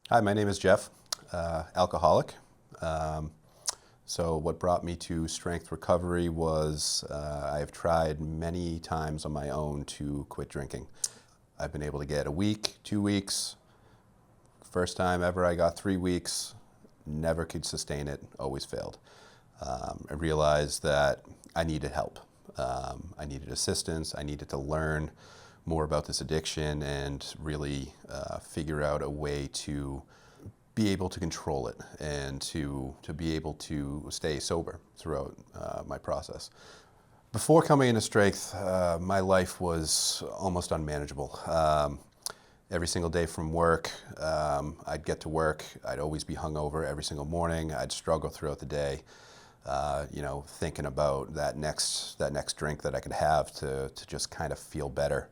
Hi, my name is Jeff, alcoholic. Um, so what brought me to strength recovery was I've tried many times on my own to quit drinking. I've been able to get a week, 2 weeks. First time ever I got 3 weeks, never could sustain it, always failed. I realized that I needed help. I needed assistance. I needed to learn more about this addiction and really figure out a way to be able to control it and to be able to stay sober throughout my process. Before coming into strength, my life was almost unmanageable. Every single day from work, I'd get to work, I'd always be hungover every single morning, I'd struggle throughout the day, thinking about that next drink that I could have to just kind of feel better.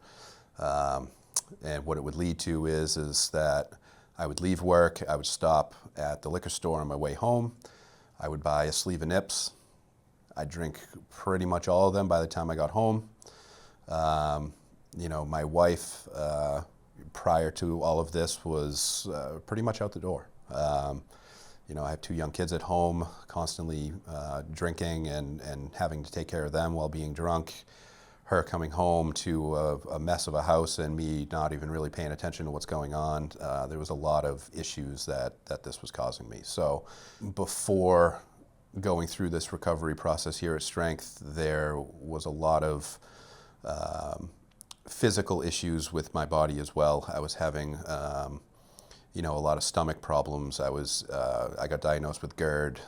And what it would lead to is that I would leave work, I would stop at the liquor store on my way home, I would buy a sleeve of nips, I'd drink pretty much all of them by the time I got home. My wife, prior to all of this, was pretty much out the door. I have 2 young kids at home, constantly drinking and having to take care of them while being drunk. Her coming home to a mess of a house and me not even really paying attention to what's going on. There was a lot of issues that this was causing me. So before going through this recovery process here at Strength, there was a lot of physical issues with my body as well. I was having a lot of stomach problems. I got diagnosed with GERD.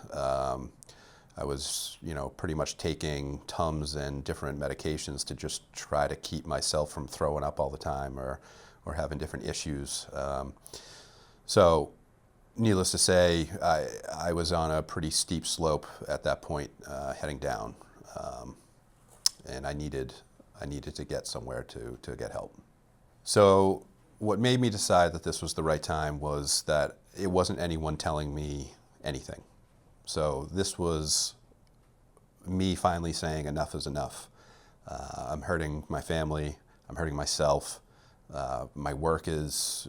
I was, pretty much taking Tums and different medications to just try to keep myself from throwing up all the time or having different issues. So, needless to say, I was on a pretty steep slope at that point, heading down, and I needed to get somewhere to get help. So, what made me decide that this was the right time was that it wasn't anyone telling me anything. So this was me finally saying enough is enough. I'm hurting my family. I'm hurting myself. My work is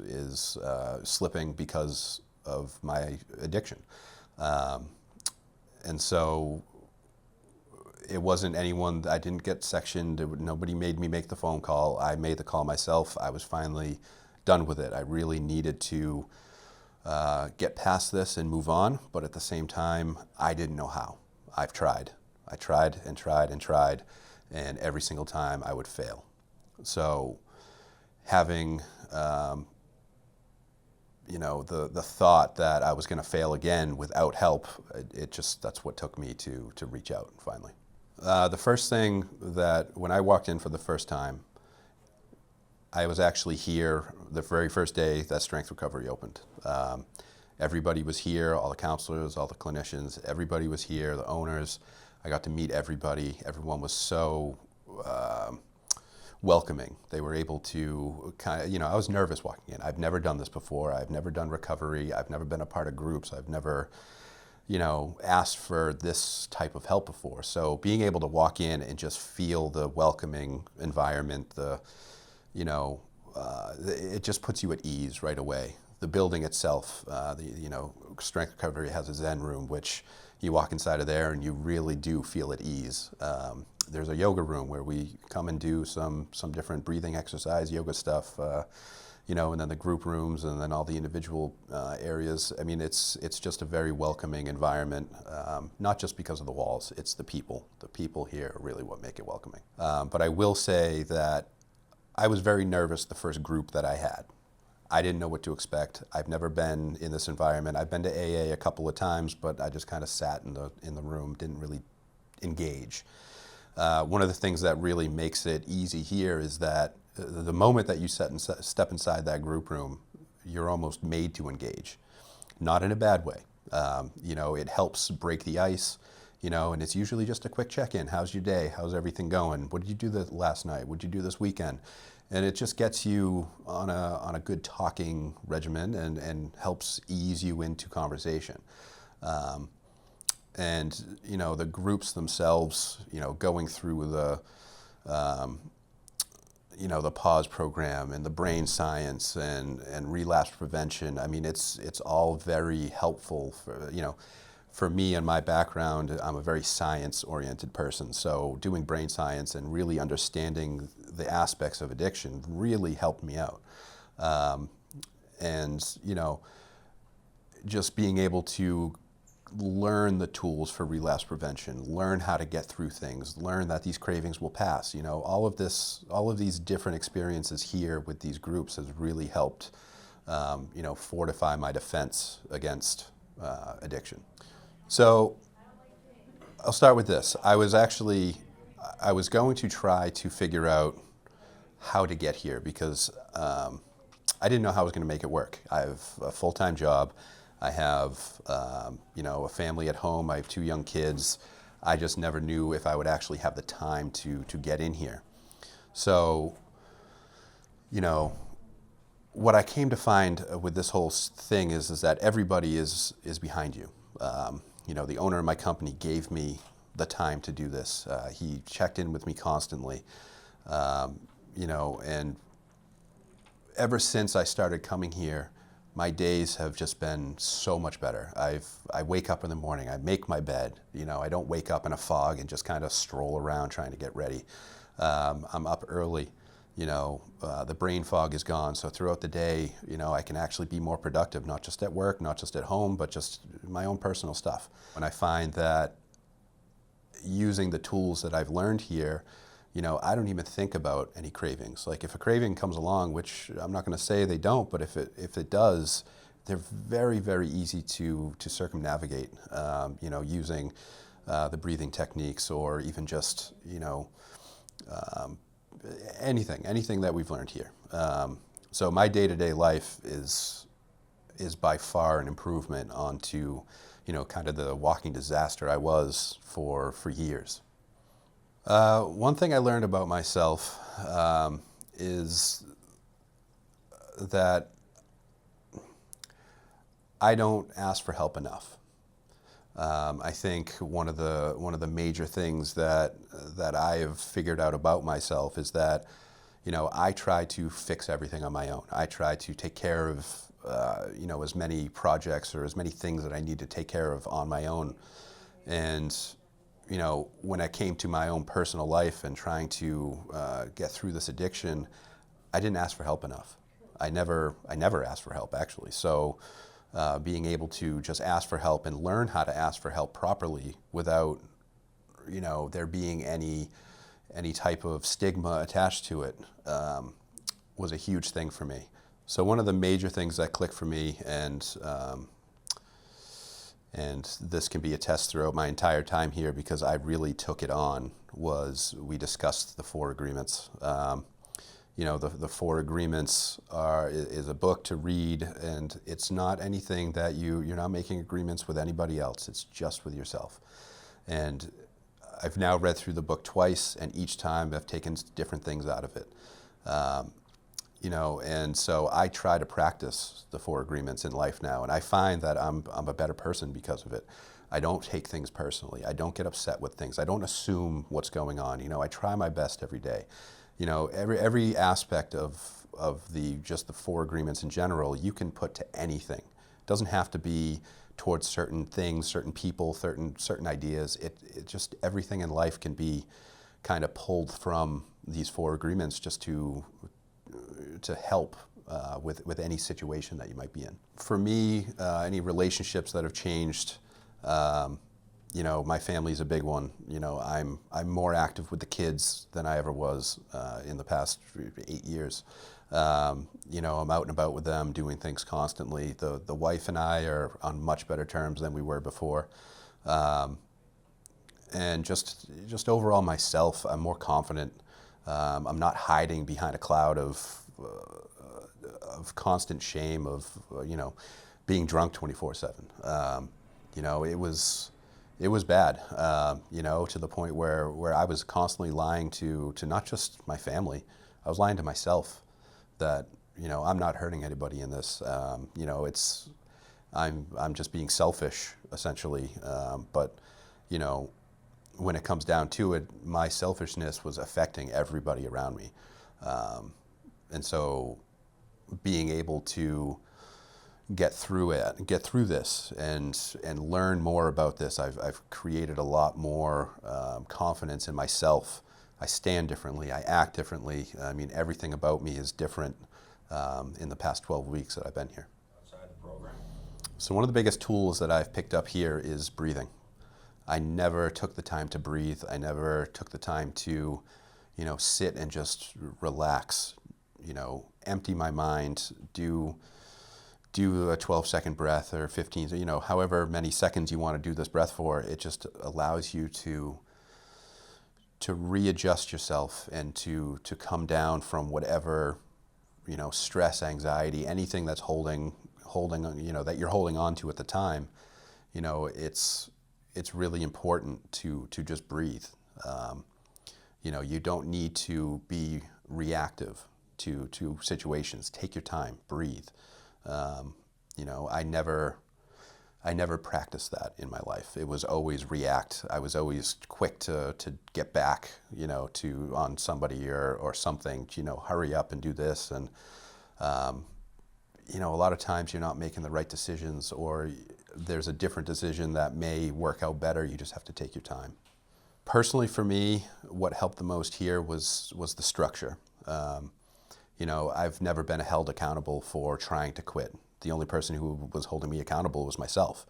slipping because of my addiction. And so it wasn't anyone. I didn't get sectioned. Nobody made me make the phone call. I made the call myself. I was finally done with it. I really needed to get past this and move on, but at the same time, I didn't know how. I've tried. I tried and tried and tried, and every single time I would fail. So having, the thought that I was going to fail again without help, that's what took me to reach out finally. The first thing that, when I walked in for the first time, I was actually here the very first day that Strength Recovery opened. Everybody was here, all the counselors, all the clinicians, everybody was here, the owners. I got to meet everybody. Everyone was so welcoming. They were able to I was nervous walking in. I've never done this before. I've never done recovery. I've never been a part of groups. I've never, asked for this type of help before. So being able to walk in and just feel the welcoming environment, it just puts you at ease right away. The building itself, Strength Recovery has a Zen room, which you walk inside of there and you really do feel at ease. There's a yoga room where we come and do some different breathing exercise, yoga stuff, and then the group rooms and then all the individual areas. I mean, it's just a very welcoming environment, not just because of the walls, it's the people. The people here are really what make it welcoming. But I will say that I was very nervous the first group that I had. I didn't know what to expect. I've never been in this environment. I've been to AA a couple of times, but I just kind of sat in the room, didn't really engage. One of the things that really makes it easy here is that the moment that you step inside that group room, you're almost made to engage. Not in a bad way. It helps break the ice. And it's usually just a quick check-in. How's your day? How's everything going? What did you do last night? What did you do this weekend? And it just gets you on a good talking regimen and helps ease you into conversation. The groups themselves, going through the the pause program and the brain science and relapse prevention. I mean, it's all very helpful for me and my background. I'm a very science-oriented person, so doing brain science and really understanding the aspects of addiction really helped me out. And just being able to learn the tools for relapse prevention, learn how to get through things, learn that these cravings will pass. All of these different experiences here with these groups has really helped, fortify my defense against addiction. So I'll start with this. I was going to try to figure out how to get here because I didn't know how I was going to make it work. I have a full-time job. I have, a family at home. I have 2 young kids. I just never knew if I would actually have the time to get in here. So, what I came to find with this whole thing is that everybody is behind you. The owner of my company gave me the time to do this. He checked in with me constantly, and ever since I started coming here, my days have just been so much better. I wake up in the morning, I make my bed. I don't wake up in a fog and just kind of stroll around trying to get ready. I'm up early. The brain fog is gone. So throughout the day, I can actually be more productive, not just at work, not just at home, but just my own personal stuff. And I find that using the tools that I've learned here, I don't even think about any cravings. Like if a craving comes along, which I'm not going to say they don't, but if it does, they're very, very easy to circumnavigate, using the breathing techniques or even just, anything that we've learned here. So my day-to-day life is by far an improvement onto, kind of the walking disaster I was for years. One thing I learned about myself is that I don't ask for help enough. I think one of the major things that I have figured out about myself is that I try to fix everything on my own. I try to take care of as many projects or as many things that I need to take care of on my own. And when I came to my own personal life and trying to get through this addiction, I didn't ask for help enough. I never asked for help, actually. So being able to just ask for help and learn how to ask for help properly without, there being any type of stigma attached to it was a huge thing for me. So one of the major things that clicked for me, and this can be a test throughout my entire time here because I really took it on, was we discussed the 4 agreements. The 4 agreements is a book to read, and it's not anything that you're not making agreements with anybody else. It's just with yourself. And I've now read through the book twice, and each time I've taken different things out of it. And so I try to practice the 4 agreements in life now, and I find that I'm a better person because of it. I don't take things personally. I don't get upset with things. I don't assume what's going on. I try my best every day. Every aspect of just the 4 agreements in general, you can put to anything. It doesn't have to be towards certain things, certain people, certain ideas. It just everything in life can be kind of pulled from these 4 agreements just to help with any situation that you might be in. For me, any relationships that have changed, my family's a big one. I'm more active with the kids than I ever was in the past 8 years. I'm out and about with them, doing things constantly. The wife and I are on much better terms than we were before. And just overall myself, I'm more confident. I'm not hiding behind a cloud of constant shame of being drunk 24/7. It was bad, to the point where I was constantly lying to not just my family. I was lying to myself that I'm not hurting anybody in this. I'm just being selfish essentially. But when it comes down to it, my selfishness was affecting everybody around me. And so being able to get through this, and learn more about this, I've created a lot more confidence in myself. I stand differently, I act differently. I mean, everything about me is different in the past 12 weeks that I've been here. Outside the program. So one of the biggest tools that I've picked up here is breathing. I never took the time to breathe. I never took the time to, sit and just relax, empty my mind, do a 12-second breath or 15, however many seconds you want to do this breath for. It just allows you to readjust yourself and to come down from whatever, stress, anxiety, anything that's holding, that you're holding on to at the time. It's really important to just breathe. You don't need to be reactive to situations. Take your time, breathe. I never practiced that in my life. It was always react. I was always quick to get back, on somebody or something, hurry up and do this. And, a lot of times you're not making the right decisions, or there's a different decision that may work out better. You just have to take your time. Personally, for me, what helped the most here was the structure. I've never been held accountable for trying to quit. The only person who was holding me accountable was myself.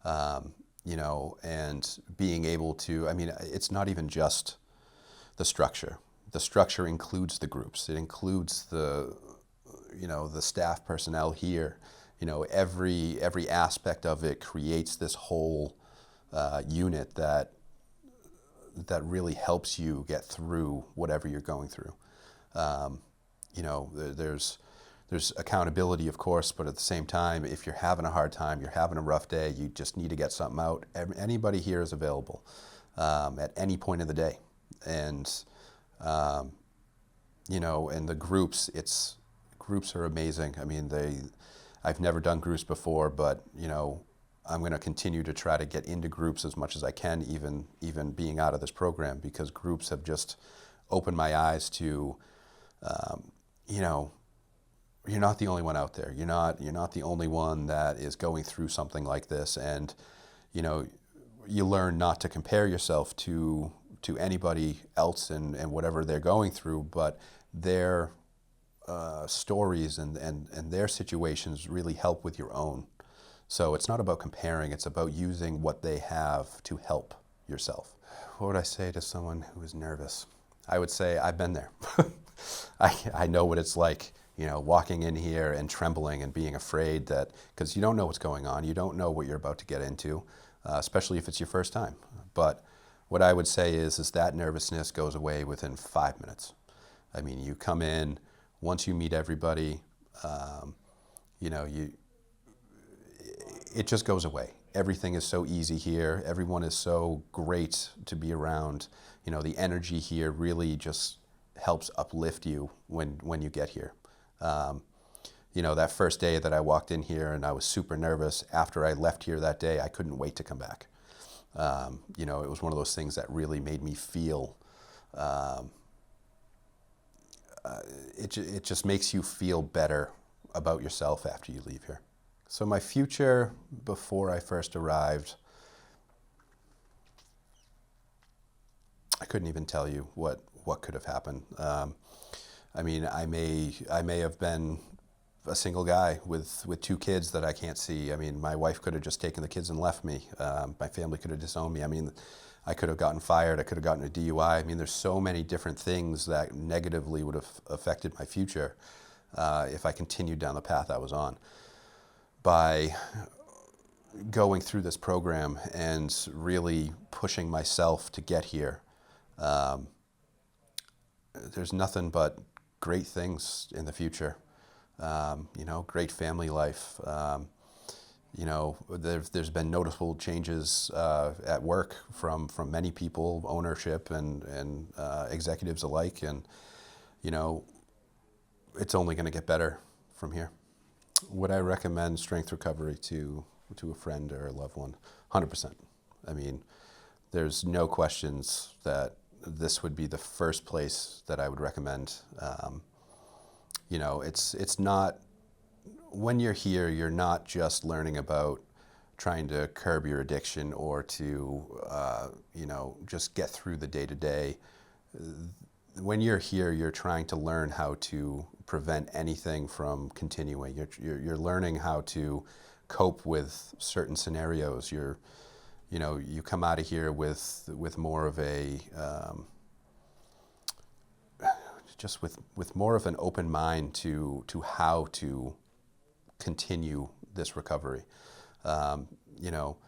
And being able to, it's not even just the structure. The structure includes the groups. It includes the staff personnel here. Every aspect of it creates this whole unit that really helps you get through whatever you're going through. There's accountability, of course, but at the same time, if you're having a hard time, you're having a rough day, you just need to get something out, anybody here is available at any point of the day. And, and the groups, groups are amazing. I've never done groups before, but, I'm going to continue to try to get into groups as much as I can, even being out of this program, because groups have just opened my eyes to, you're not the only one out there. You're not the only one that is going through something like this. And, you learn not to compare yourself to anybody else and whatever they're going through, but their stories and their situations really help with your own. So it's not about comparing, it's about using what they have to help yourself. What would I say to someone who is nervous? I would say, I've been there. I know what it's like, walking in here and trembling and being afraid, that because you don't know what's going on, you don't know what you're about to get into, especially if it's your first time. But what I would say is that nervousness goes away within 5 minutes. You come in, once you meet everybody, it just goes away. Everything is so easy here. Everyone is so great to be around. The energy here really just helps uplift you when you get here. That first day that I walked in here and I was super nervous, after I left here that day, I couldn't wait to come back. It was one of those things that really made me feel, it just makes you feel better about yourself after you leave here. So my future before I first arrived, I couldn't even tell you what could have happened. I may have been a single guy with 2 kids that I can't see. My wife could have just taken the kids and left me. My family could have disowned me. I could have gotten fired. I could have gotten a DUI. There's so many different things that negatively would have affected my future if I continued down the path I was on. By going through this program and really pushing myself to get here, there's nothing but great things in the future. Great family life. There's been noticeable changes at work from many people, ownership and executives alike, and it's only going to get better from here. Would I recommend strength recovery to a friend or a loved one? 100%. There's no questions that this would be the first place that I would recommend. You know, it's not, when you're here, you're not just learning about trying to curb your addiction or to, you know, just get through the day-to-day. When you're here, you're trying to learn how to prevent anything from continuing. You're learning how to cope with certain scenarios. You know, you come out of here with more of a, just with more of an open mind to how to continue this recovery. You know,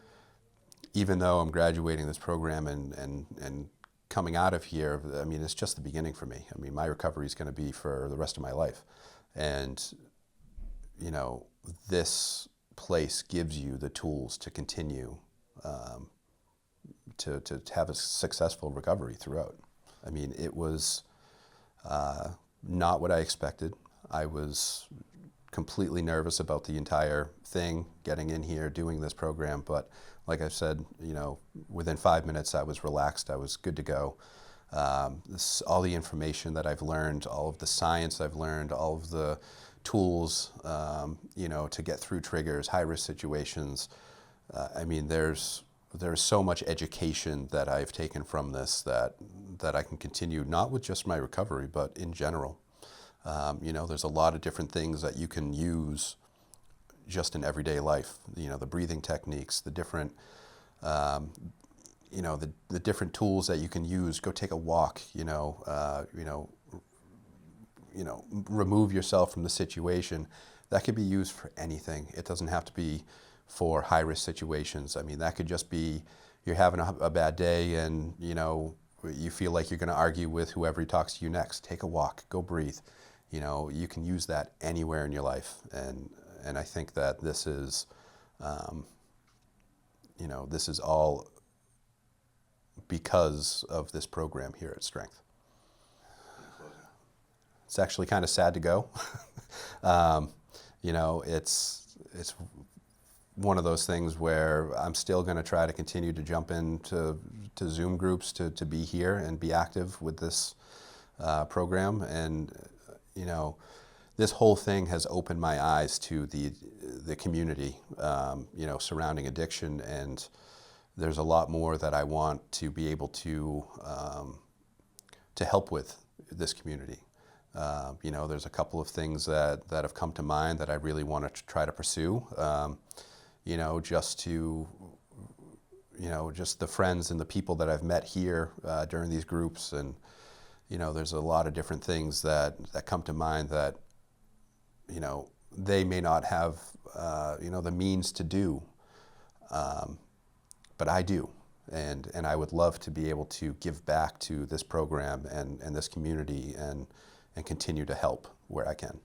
even though I'm graduating this program and coming out of here, I mean, it's just the beginning for me. I mean, my recovery is going to be for the rest of my life. And, you know, this place gives you the tools to continue to have a successful recovery throughout. I mean, it was not what I expected. I was completely nervous about the entire thing, getting in here, doing this program, but like I said, you know, within 5 minutes I was relaxed, I was good to go. All the information that I've learned, all of the science I've learned, all of the tools, you know, to get through triggers, high-risk situations. I mean, there's so much education that I've taken from this that I can continue, not with just my recovery, but in general. You know, there's a lot of different things that you can use just in everyday life. You know, the breathing techniques, the different, you know, the different tools that you can use. Go take a walk. You know, remove yourself from the situation. That could be used for anything. It doesn't have to be for high-risk situations. I mean, that could just be you're having a bad day and, you know, you feel like you're going to argue with whoever talks to you next. Take a walk. Go breathe. You know, you can use that anywhere in your life, and I think that this is, you know, this is all because of this program here at Strength. It's actually kind of sad to go. You know, it's one of those things where I'm still going to try to continue to jump into Zoom groups to be here and be active with this program. And you know, this whole thing has opened my eyes to the community, you know, surrounding addiction, and there's a lot more that I want to be able to help with this community. You know, there's a couple of things that have come to mind that I really want to try to pursue. You know, just to, you know, just the friends and the people that I've met here during these groups, and you know, there's a lot of different things that come to mind that, you know, they may not have, you know, the means to do, but I do. And I would love to be able to give back to this program and this community and continue to help where I can.